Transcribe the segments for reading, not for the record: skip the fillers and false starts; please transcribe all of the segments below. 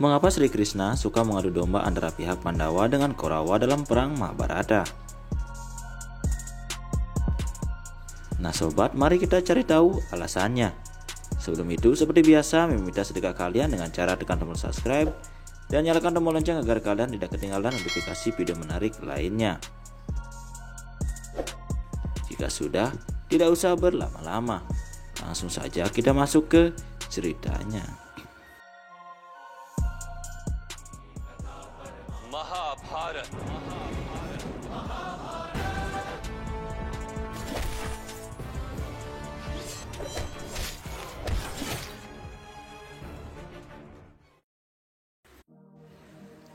Mengapa Sri Krishna suka mengadu domba antara pihak Pandawa dengan Kaurawa dalam perang Mahabharata? Nah sobat, mari kita cari tahu alasannya. Sebelum itu, seperti biasa, meminta sedekah kalian dengan cara tekan tombol subscribe dan nyalakan tombol lonceng agar kalian tidak ketinggalan notifikasi video menarik lainnya. Jika sudah, tidak usah berlama-lama, langsung saja kita masuk ke ceritanya. Mahabharata.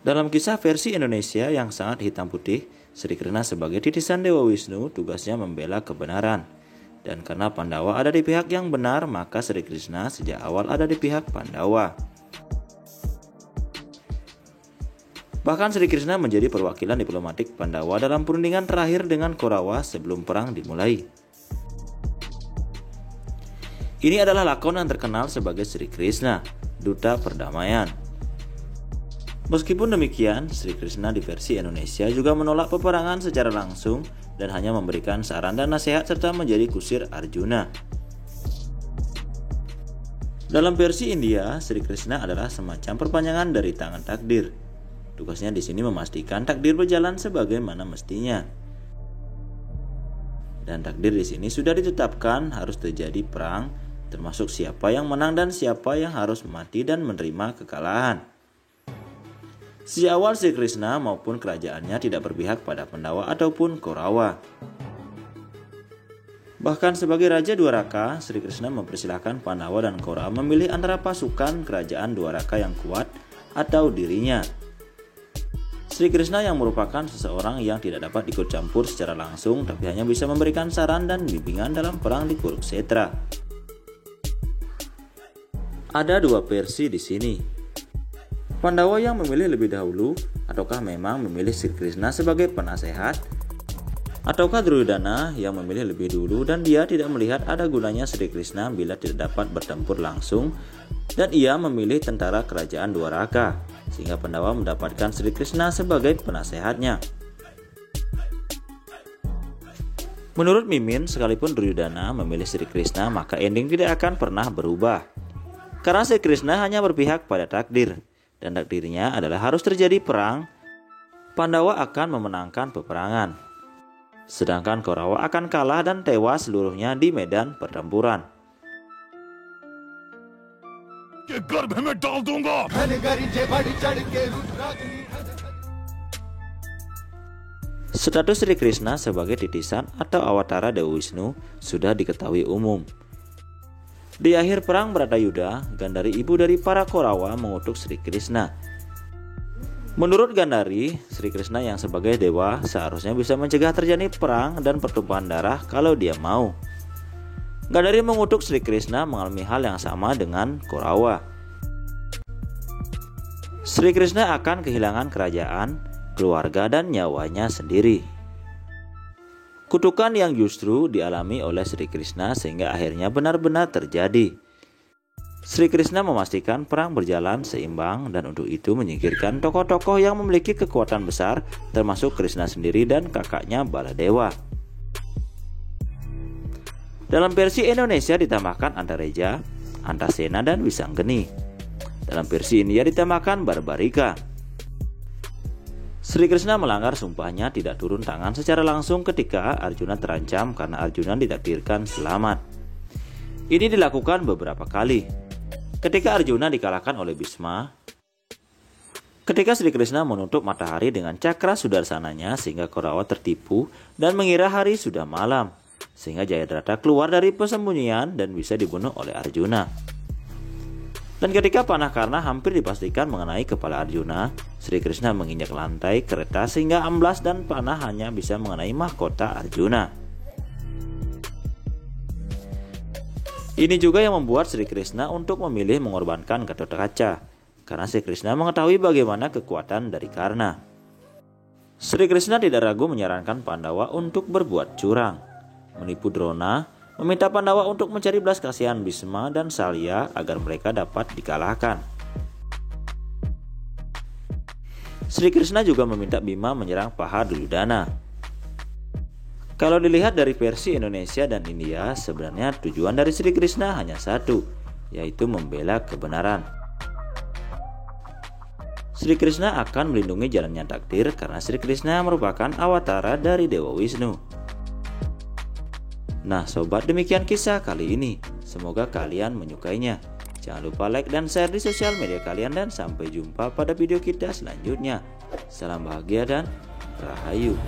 Dalam kisah versi Indonesia yang sangat hitam putih, Sri Krishna sebagai titisan Dewa Wisnu tugasnya membela kebenaran. Dan karena Pandawa ada di pihak yang benar, maka Sri Krishna sejak awal ada di pihak Pandawa. Bahkan Sri Krishna menjadi perwakilan diplomatik Pandawa dalam perundingan terakhir dengan Kaurawa sebelum perang dimulai. Ini adalah lakon yang terkenal sebagai Sri Krishna, Duta Perdamaian. Meskipun demikian, Sri Krishna di versi Indonesia juga menolak peperangan secara langsung dan hanya memberikan saran dan nasihat serta menjadi kusir Arjuna. Dalam versi India, Sri Krishna adalah semacam perpanjangan dari tangan takdir. Tugasnya di sini memastikan takdir berjalan sebagaimana mestinya. Dan takdir di sini sudah ditetapkan harus terjadi perang, termasuk siapa yang menang dan siapa yang harus mati dan menerima kekalahan. Sejak awal Sri Krishna maupun kerajaannya tidak berpihak pada Pandawa ataupun Kaurawa. Bahkan sebagai Raja Dwaraka, Sri Krishna mempersilahkan Pandawa dan Kaurawa memilih antara pasukan kerajaan Dwaraka yang kuat atau dirinya. Sri Krishna yang merupakan seseorang yang tidak dapat ikut campur secara langsung, tapi hanya bisa memberikan saran dan bimbingan dalam perang di Kurukshetra. Ada dua versi di sini. Pandawa yang memilih lebih dahulu, ataukah memang memilih Sri Krishna sebagai penasehat? Ataukah Duryodhana yang memilih lebih dulu dan dia tidak melihat ada gunanya Sri Krishna bila tidak dapat bertempur langsung dan ia memilih tentara kerajaan Dwaraka, sehingga Pandawa mendapatkan Sri Krishna sebagai penasehatnya. Menurut Mimin, sekalipun Duryodhana memilih Sri Krishna, maka ending tidak akan pernah berubah. Karena Sri Krishna hanya berpihak pada takdir. Dan takdirnya adalah harus terjadi perang, Pandawa akan memenangkan peperangan. Sedangkan Kaurawa akan kalah dan tewas seluruhnya di medan pertempuran. Status Sri Krishna sebagai titisan atau awatara Dewa Wisnu sudah diketahui umum. Di akhir perang Bratayuda, Gandari ibu dari para Kaurawa mengutuk Sri Krishna. Menurut Gandari, Sri Krishna yang sebagai dewa seharusnya bisa mencegah terjadi perang dan pertumpahan darah kalau dia mau. Gandari mengutuk Sri Krishna mengalami hal yang sama dengan Kaurawa. Sri Krishna akan kehilangan kerajaan, keluarga, dan nyawanya sendiri. Kutukan yang justru dialami oleh Sri Krishna sehingga akhirnya benar-benar terjadi. Sri Krishna memastikan perang berjalan seimbang dan untuk itu menyingkirkan tokoh-tokoh yang memiliki kekuatan besar termasuk Krishna sendiri dan kakaknya Baladewa. Dalam versi Indonesia ditambahkan Antareja, Antasena, dan Wisanggeni. Dalam versi India ditambahkan Barbarika. Sri Krishna melanggar sumpahnya tidak turun tangan secara langsung ketika Arjuna terancam karena Arjuna ditakdirkan selamat. Ini dilakukan beberapa kali. Ketika Arjuna dikalahkan oleh Bhisma, ketika Sri Krishna menutup matahari dengan cakra sudarsananya sehingga Kaurawa tertipu dan mengira hari sudah malam, sehingga Jayadrata keluar dari persembunyian dan bisa dibunuh oleh Arjuna. Dan ketika panah Karna hampir dipastikan mengenai kepala Arjuna, Sri Krishna menginjak lantai kereta sehingga amblas dan panah hanya bisa mengenai mahkota Arjuna. Ini juga yang membuat Sri Krishna untuk memilih mengorbankan Gatotkaca, karena Sri Krishna mengetahui bagaimana kekuatan dari Karna. Sri Krishna tidak ragu menyarankan Pandawa untuk berbuat curang, menipu Drona, meminta Pandawa untuk mencari belas kasihan Bhisma dan Salya agar mereka dapat dikalahkan. Sri Krishna juga meminta Bima menyerang paha Duryodhana. Kalau dilihat dari versi Indonesia dan India, sebenarnya tujuan dari Sri Krishna hanya satu, yaitu membela kebenaran. Sri Krishna akan melindungi jalannya takdir karena Sri Krishna merupakan awatara dari Dewa Wisnu. Nah sobat, demikian kisah kali ini. Semoga kalian menyukainya. Jangan lupa like dan share di sosial media kalian, dan sampai jumpa pada video kita selanjutnya. Salam bahagia dan rahayu.